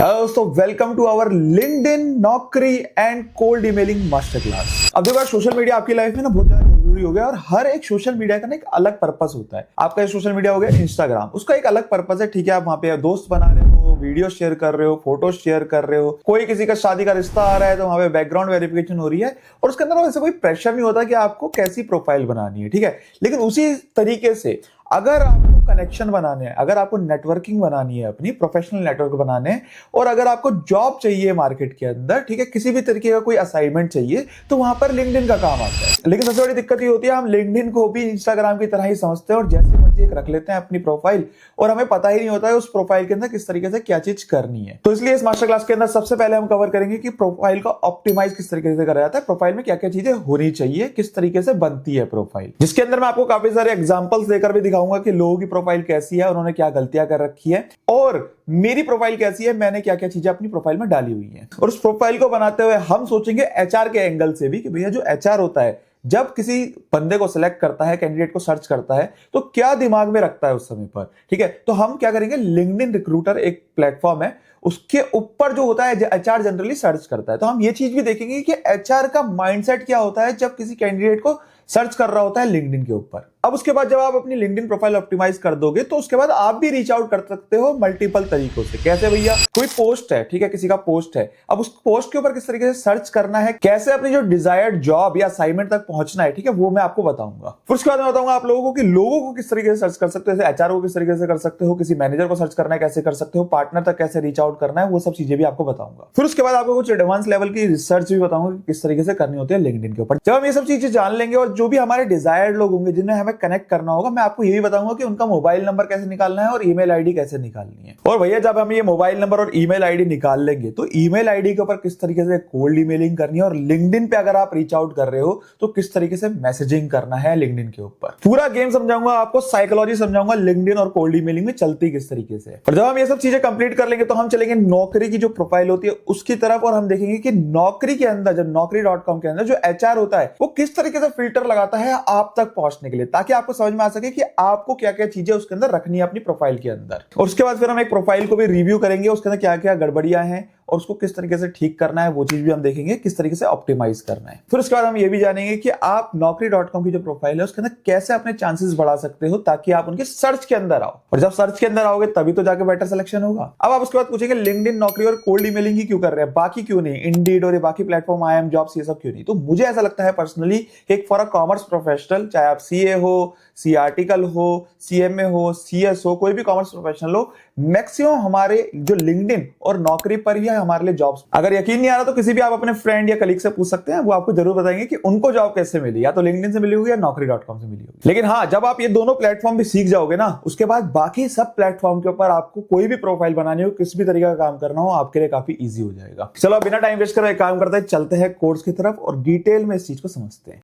Hello दोस्तों, welcome to our LinkedIn नौकरी and cold emailing master class. अब देखो, सोशल मीडिया आपकी लाइफ में ना बहुत ज्यादा जरूरी हो गया और हर एक सोशल मीडिया का ना एक अलग पर्पस होता है। आपका सोशल मीडिया हो गया इंस्टाग्राम, उसका एक अलग पर्पस है। ठीक है, आप वहां पे दोस्त बना रहे हो, वीडियो शेयर कर रहे हो, फोटो शेयर कर रहे हो, कोई किसी का शादी का रिश्ता आ रहा है तो वहां पे बैकग्राउंड वेरिफिकेशन हो रही है और उसके अंदर वैसे कोई प्रेशर नहीं होता कि आपको कैसी प्रोफाइल बनानी है। ठीक है, लेकिन उसी तरीके से अगर आपको कनेक्शन बनाने हैं, अगर आपको नेटवर्किंग बनानी है, अपनी प्रोफेशनल नेटवर्क बनाने हैं और अगर आपको जॉब चाहिए मार्केट के अंदर, ठीक है, किसी भी तरीके का कोई असाइनमेंट चाहिए, तो वहां पर लिंक्डइन का काम आता है। लेकिन सबसे बड़ी दिक्कत ये होती है, हम लिंक्डइन को भी इंस्टाग्राम की तरह ही समझते हैं और जैसे मर्जी एक रख लेते हैं अपनी प्रोफाइल और हमें पता ही नहीं होता है उस प्रोफाइल के अंदर किस तरीके से क्या चीज करनी है। तो इसलिए इस मास्टर क्लास के अंदर सबसे पहले हम कवर करेंगे कि प्रोफाइल को ऑप्टिमाइज किस तरीके से करा जाता है, प्रोफाइल में क्या क्या चीजें होनी चाहिए, किस तरीके से बनती है प्रोफाइल, जिसके अंदर मैं आपको काफी सारे एग्जांपल्स देकर भी दिखाऊंगा कि लोगों की प्रोफाइल कैसी है, उन्होंने क्या गलतियां कर रखी है और मेरी प्रोफाइल कैसी है, मैंने क्या क्या चीजें अपनी प्रोफाइल में डाली हुई है। और उस प्रोफाइल को बनाते हुए हम सोचेंगे एचआर के एंगल से भी कि भैया जो एचआर होता है जब किसी बंदे को सिलेक्ट करता है, कैंडिडेट को सर्च करता है, तो क्या दिमाग में रखता है उस समय पर। ठीक है, तो हम क्या करेंगे, लिंक्डइन रिक्रूटर एक प्लेटफॉर्म है, उसके ऊपर जो होता है एचआर जनरली सर्च करता है, तो हम ये चीज भी देखेंगे कि एचआर का माइंडसेट क्या होता है जब किसी कैंडिडेट को सर्च कर रहा होता है लिंक्डइन के ऊपर। अब उसके बाद जब आप अपनी लिंक्डइन प्रोफाइल ऑप्टिमाइज कर दोगे तो उसके बाद आप भी रीच आउट कर सकते हो मल्टीपल तरीकों से। कैसे भैया, कोई पोस्ट है, ठीक है, किसी का पोस्ट है, अब उस पोस्ट के ऊपर किस तरीके से सर्च करना है, कैसे अपनी जो डिजायर्ड जॉब या असाइनमेंट तक पहुंचना है, ठीक है, वो मैं आपको बताऊंगा। फिर उसके बाद मैं बताऊंगा आप लोगों को कि लोगों को किस तरीके से सर्च कर सकते हो, जैसे एचआर को किस तरीके से कर सकते हो, किसी मैनेजर को सर्च करना है कैसे कर सकते हो, पार्टनर तक कैसे रीच आउट करना है, वो सब चीजें भी आपको बताऊंगा। फिर उसके बाद आपको कुछ एडवांस लेवल की रिसर्च भी बताऊंगा कि किस तरीके से करनी होती है लिंक्डइन के ऊपर। जब हम ये सब चीजें जान लेंगे और जो भी हमारे डिजायर्ड लोग होंगे जिन्हें हमें कनेक्ट करना होगा, मैं आपको ये भी बताऊंगा कि उनका मोबाइल नंबर कैसे निकालना है और ईमेल आईडी कैसे निकालनी है। और भैया जब हम ये मोबाइल नंबर और ईमेल आईडी निकाल लेंगे तो ईमेल आईडी के ऊपर किस तरीके से कोल्ड ईमेलिंग करनी है और लिंक्डइन पे अगर आप रीच आउट कर रहे हो तो किस तरीके से मैसेजिंग करना है लिंक्डइन के ऊपर। पूरा गेम समझाऊंगा आपको, साइकोलॉजी समझाऊंगा लिंक्डइन और कोल्ड ईमेलिंग में चलती किस तरीके से। और जब हम ये सब चीजें कंप्लीट कर लेंगे तो हम चलेंगे नौकरी की जो प्रोफाइल होती है उसकी तरफ और हम देखेंगे कि नौकरी के अंदर, जब नौकरी.com के अंदर जो एचआर होता है वो किस तरीके से फिल्टर लगाता है आप तक पहुंचने के लिए, ताकि आपको समझ में आ सके कि आपको क्या क्या चीजें उसके अंदर रखनी है अपनी प्रोफाइल के अंदर। और उसके बाद फिर हम एक प्रोफाइल को भी रिव्यू करेंगे, उसके अंदर क्या क्या गड़बड़ियां हैं और उसको किस तरीके से ठीक करना है, वो चीज भी हम देखेंगे, किस तरीके से ऑप्टिमाइज करना है। फिर उसके बाद हम ये भी जानेंगे कि आप नौकरी.com की जो प्रोफाइल है उसके अंदर कैसे अपने चांसेस बढ़ा सकते हो ताकि आप उनके सर्च के अंदर आओ, और जब सर्च के अंदर आओगे तभी तो जाके बेटर सिलेक्शन होगा। अब आप उसके बाद पूछेंगे लिंक्डइन, नौकरी और कोल्ड ईमेलिंग ही क्यों कर रहे हैं, बाकी क्यों नहीं, इंडीड और ये बाकी प्लेटफॉर्म, IIM जॉब्स, ये सब क्यों नहीं। तो मुझे ऐसा लगता है पर्सनली एक फॉर अ कॉमर्स प्रोफेशनल, चाहे आप सीए हो, सी आर्टिकल हो, सीएमए हो, सीएस हो, कोई भी कॉमर्स प्रोफेशनल हो, मैक्सिमम हमारे जो लिंक्डइन और नौकरी पर ही है हमारे लिए जॉब्स। अगर यकीन नहीं आ रहा तो किसी भी आप अपने फ्रेंड या कलीग से पूछ सकते हैं, वो आपको जरूर बताएंगे कि उनको जॉब कैसे मिली, या तो लिंक्डइन से मिली होगी या नौकरी.com से मिली होगी। लेकिन हाँ, जब आप ये दोनों प्लेटफॉर्म भी सीख जाओगे ना, उसके बाद बाकी सब प्लेटफॉर्म के ऊपर आपको कोई भी प्रोफाइल बनानी हो, किसी भी तरीके का काम करना हो, आपके लिए काफी ईजी हो जाएगा। चलो बिना टाइम वेस्ट करे काम करते हैं, चलते हैं कोर्स की तरफ और डिटेल में इस चीज को समझते हैं।